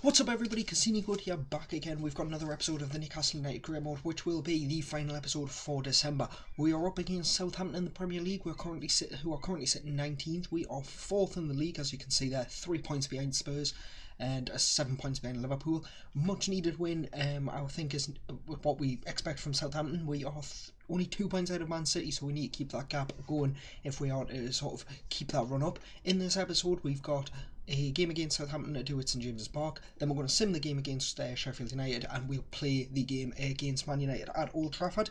What's up everybody, Cassini Good here, back again. We've got another episode of the Newcastle United Career Mode, which will be the final episode for December. We are up against Southampton in the Premier League, who are currently sitting 19th. We are 4th in the league, as you can see there, 3 points behind Spurs and 7 points behind Liverpool. Much needed win, I think, is what we expect from Southampton. We are only 2 points out of Man City, so we need to keep that gap going if we are to sort of keep that run up. In this episode, we've got a game against Southampton to do at St James's Park, then we're going to sim the game against Sheffield United, and we'll play the game against Man United at Old Trafford.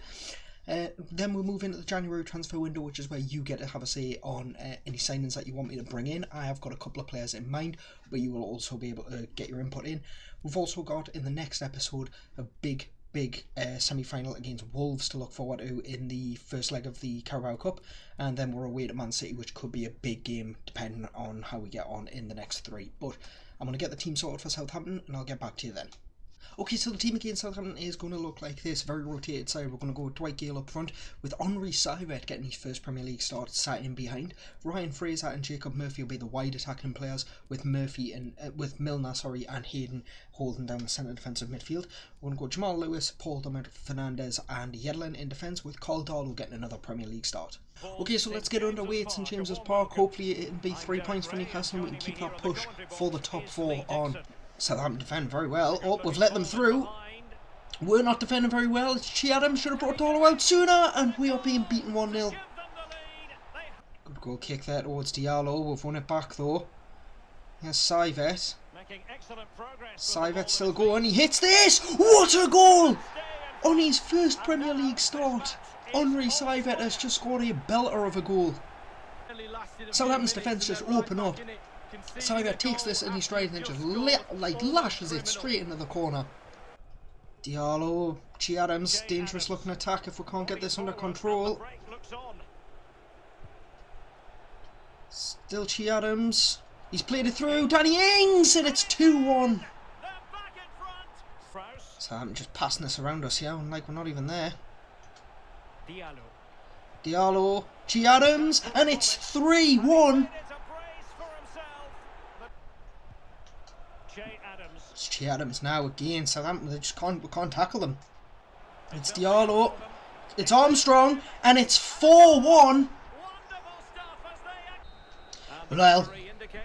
Then we'll move into the January transfer window, which is where you get to have a say on any signings that you want me to bring in. I have got a couple of players in mind, but you will also be able to get your input in. We've also got, in the next episode, a big semi-final against Wolves to look forward to in the first leg of the Carabao Cup, and then we're away to Man City, which could be a big game depending on how we get on in the next three. But I'm going to get the team sorted for Southampton and I'll get back to you then. Okay, so the team against Southampton is going to look like this, very rotated side. We're going to go with Dwight Gale up front, with Henri Saivet getting his first Premier League start sat in behind. Ryan Fraser and Jacob Murphy will be the wide attacking players, with Milner and Hayden holding down the centre defensive midfield. We're going to go Jamal Lewis, Paul Fernandes and Yedlin in defence, with Caldwell getting another Premier League start. Okay, so let's get underway at St James's Park. Hopefully it'll be 3 points for Newcastle and we can keep that push for the top four on. Southampton defend very well. Oh, we've let them through. We're not defending very well. Che Adams should have brought Dolo out sooner, and we are being beaten 1-0. Good goal kick there towards Diallo. We've won it back though. Here's Saivet. Saivet still going. He hits this! What a goal! On his first Premier League start, Henri Saivet has just scored a belter of a goal. Southampton's defence just open up. Saivet takes this in his stride and just lashes it straight into the corner. Diallo, Che Adams, dangerous looking attack if we can't get this under control. Still Che Adams. He's played it through. Danny Ings, and it's 2-1. Southampton just passing this around us here, like we're not even there. Diallo, Che Adams, and it's 3-1. It's Che Adams now again. Southampton, we can't tackle them. It's Diallo, it's Armstrong, and it's 4-1. Well,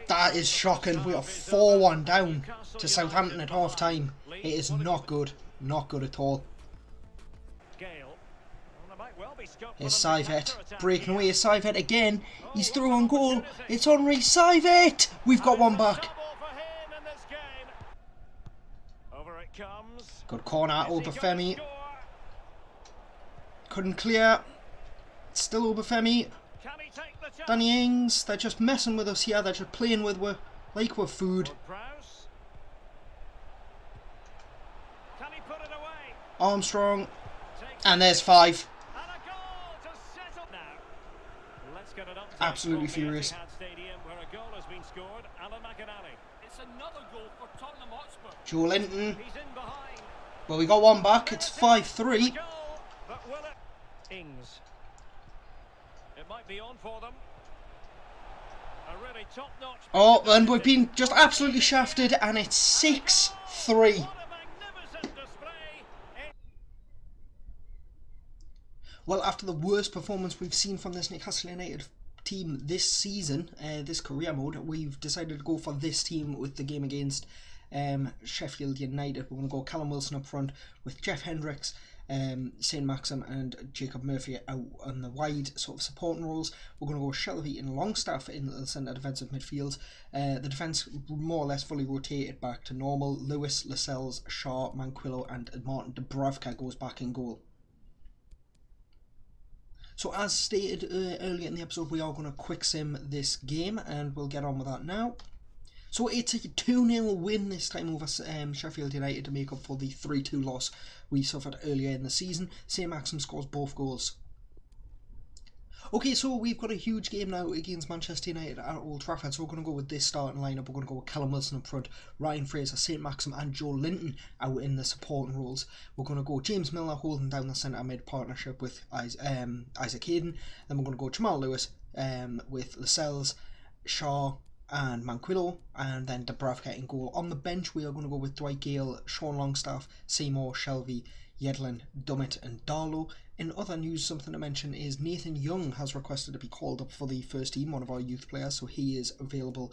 that is shocking. We are 4-1 down to Southampton at half time. It is not good at all. Here's Saivet, breaking away. Saivet again. He's through on goal. It's Henri Saivet. We've got one back. Good corner, Obafemi. Couldn't clear. Still Obafemi. Danny Ings. They're just messing with us here. They're just playing with us like we're food. Armstrong. And there's 5. Absolutely furious. Joe Linton. Well, we got one back. It's 5-3. Oh, and we've been just absolutely shafted, and it's 6-3. Well, after the worst performance we've seen from this Newcastle United team this season, this career mode, we've decided to go for this team with the game against Sheffield United. We're going to go Callum Wilson up front with Jeff Hendricks, St Maxim and Jacob Murphy out on the wide sort of supporting roles. We're going to go Shelby and Longstaff in the centre defensive midfield. The defence more or less fully rotated back to normal. Lewis, Lascelles, Shaw, Manquillo and Martin Dubravka goes back in goal. So as stated earlier in the episode, we are going to quick sim this game and we'll get on with that now. So it's a 2-0 win this time over Sheffield United to make up for the 3-2 loss we suffered earlier in the season. St Maxim scores both goals. Okay, so we've got a huge game now against Manchester United at Old Trafford. So we're going to go with this starting lineup. We're going to go with Callum Wilson up front, Ryan Fraser, St Maxim and Joe Linton out in the supporting roles. We're going to go James Milner holding down the centre mid partnership with Isaac Hayden. Then we're going to go Jamal Lewis with Lascelles, Shaw and Manquillo, and then Dubravka in goal. On the bench, we are going to go with Dwight Gale, Sean Longstaff, Seymour, Shelvey, Yedlin, Dummett, and Darlow. In other news, something to mention is Nathan Young has requested to be called up for the first team, one of our youth players, so he is available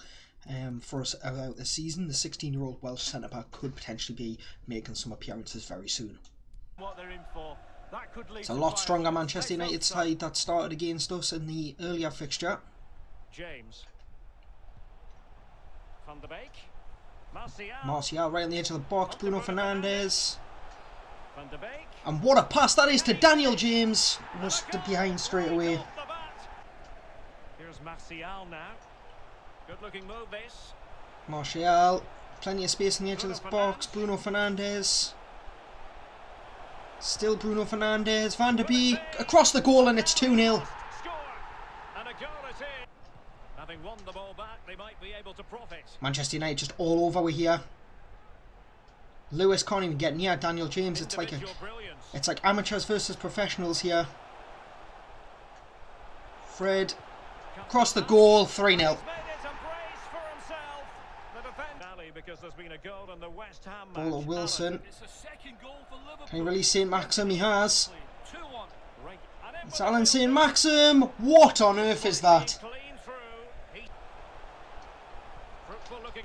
for us out this season. The 16-year-old Welsh centre-back could potentially be making some appearances very soon. What they're in for. That could lead It's a lot stronger Manchester United side that started against us in the earlier fixture. James. Van der Beek. Martial right on the edge of the box. Bruno Fernandes. Van der Beek. And what a pass that is to Daniel James. Just behind straight away. Here's Martial now. Good looking move this. Martial. Plenty of space on the edge of this box. Bruno Fernandes. Still Bruno Fernandes. Van der Beek. Across the goal, and it's 2-0. Having won the ball back, they might be able to profit. Manchester United just all over we here. Lewis can't even get near Daniel James. It's like amateurs versus professionals here. Fred across the goal, 3-0. Ball to Wilson. Can he release St. Maxim? He has. It's Alan St. Maxim. What on earth is that?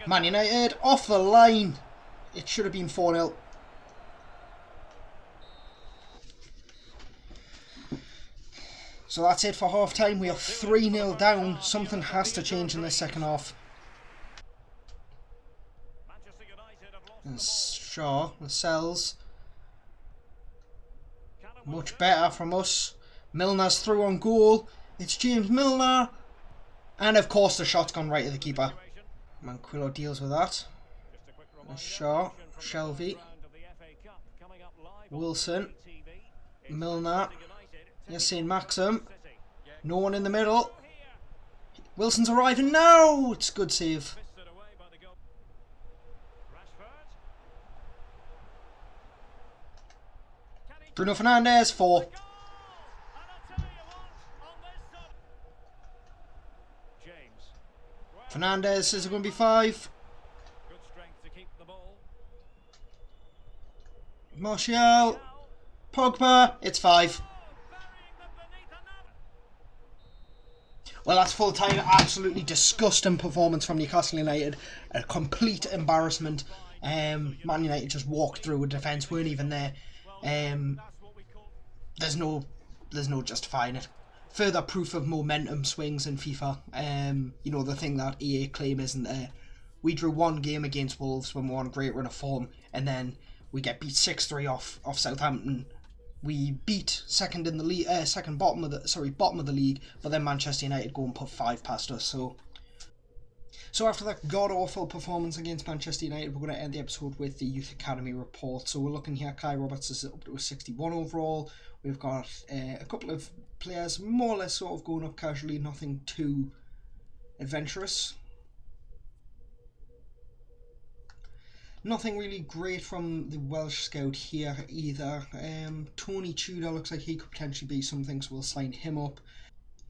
Man United off the line. It should have been 4-0. So that's it for half time. We are 3-0 down. Something has to change in the second half. And Shaw, Lascelles. Much better from us. Milner's through on goal. It's James Milner. And of course the shot's gone right to the keeper. Manquillo deals with that. Shaw, Shelvey, Wilson, Milner. Yes, St. Maxim. No one in the middle. Wilson's arriving now. It's a good save. Bruno Fernandes, 4. Fernandes, is it going to be 5? Martial, Pogba, it's 5. Well, that's full time. Absolutely disgusting performance from Newcastle United. A complete embarrassment. Man United just walked through with defence, weren't even there. There's no justifying it. Further proof of momentum swings in FIFA. You know, the thing that EA claim isn't there. We drew one game against Wolves when we were on a great run of form, and then we get beat 6-3 off Southampton. We beat second in the league, bottom of the league, but then Manchester United go and put 5 past us. So after that god-awful performance against Manchester United, we're going to end the episode with the Youth Academy report. So we're looking here, Kai Roberts is up to a 61 overall. We've got a couple of players more or less sort of going up casually, nothing too adventurous. Nothing really great from the Welsh scout here either. Tony Tudor looks like he could potentially be something, so we'll sign him up.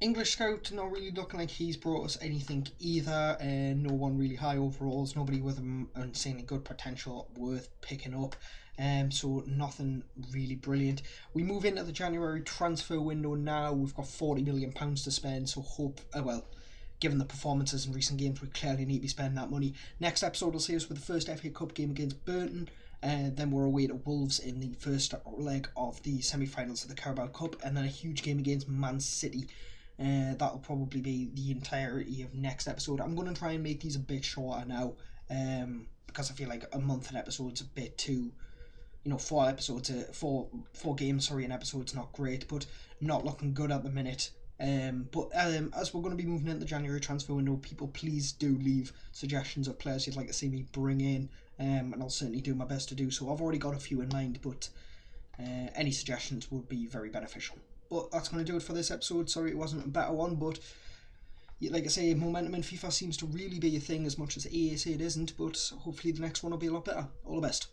English scout not really looking like he's brought us anything either. No one really high overalls, nobody with insanely good potential worth picking up. So nothing really brilliant. We move into the January transfer window now. We've got £40 million to spend, so given the performances in recent games, we clearly need to be spending that money. Next episode will see us with the first FA Cup game against Burton, and then we're away to Wolves in the first leg of the semi-finals of the Carabao Cup, and then a huge game against Man City. That'll probably be the entirety of next episode. I'm going to try and make these a bit shorter now, because I feel like a month an episode's a bit too, 4 games an episode's not great, but not looking good at the minute. But as we're going to be moving into the January transfer window, people please do leave suggestions of players you'd like to see me bring in, and I'll certainly do my best to do so. I've already got a few in mind, but any suggestions would be very beneficial. But that's going to do it for this episode. Sorry it wasn't a better one, but like I say, momentum in FIFA seems to really be a thing as much as EA say it isn't, but hopefully the next one will be a lot better. All the best.